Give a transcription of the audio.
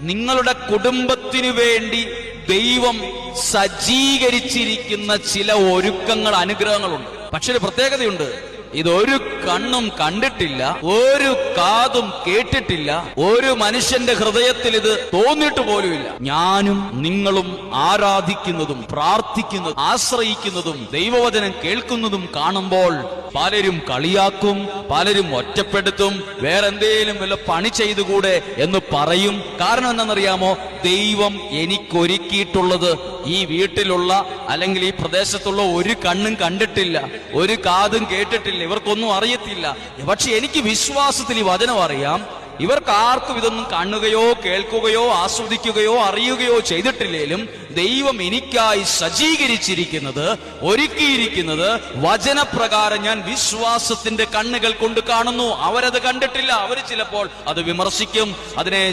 നിങ്ങളുടെ കുടുംബത്തിനു വേണ്ടി ദൈവം സജ്ജീകരിച്ചിരിക്കുന്ന ചില ഒരുക്കങ്ങൾ, അനുഗ്രഹങ്ങളുണ്ട്. പക്ഷെ ഒരു പ്രത്യേകതയുണ്ട്. ഇതൊരു കണ്ണും കണ്ടിട്ടില്ല, ഒരു കാതും കേട്ടിട്ടില്ല, ഒരു മനുഷ്യന്റെ ഹൃദയത്തിൽ ഇത് തോന്നിയിട്ട് പോലുമില്ല. ഞാനും നിങ്ങളും ആരാധിക്കുന്നതും പ്രാർത്ഥിക്കുന്നതും ആശ്രയിക്കുന്നതും ദൈവവചനം കേൾക്കുന്നതും കാണുമ്പോൾ പലരും കളിയാക്കും, പലരും ഒറ്റപ്പെടുത്തും, വേറെന്തേലും വല്ല പണി ചെയ്തുകൂടെ എന്ന് പറയും. കാരണം എന്താണെന്നറിയാമോ? ദൈവം എനിക്കൊരുക്കിയിട്ടുള്ളത് ഈ വീട്ടിലുള്ള അല്ലെങ്കിൽ ഈ പ്രദേശത്തുള്ള ഒരു കണ്ണും കണ്ടിട്ടില്ല, ഒരു കാതും കേട്ടിട്ടില്ല, ഇവർക്കൊന്നും അറിയത്തില്ല. പക്ഷെ എനിക്ക് വിശ്വാസത്തിൽ ഈ വചനം അറിയാം. ഇവർക്ക് ആർക്കും ഇതൊന്നും കാണുകയോ കേൾക്കുകയോ ആസ്വദിക്കുകയോ അറിയുകയോ ചെയ്തിട്ടില്ലേലും ദൈവം എനിക്കായി സജ്ജീകരിച്ചിരിക്കുന്നത്, ഒരുക്കിയിരിക്കുന്നത് വചനപ്രകാരം ഞാൻ വിശ്വാസത്തിന്റെ കണ്ണുകൾ കൊണ്ട് കാണുന്നു. അവരത് കണ്ടിട്ടില്ല. അവർ ചിലപ്പോൾ അത് വിമർശിക്കും, അതിനെ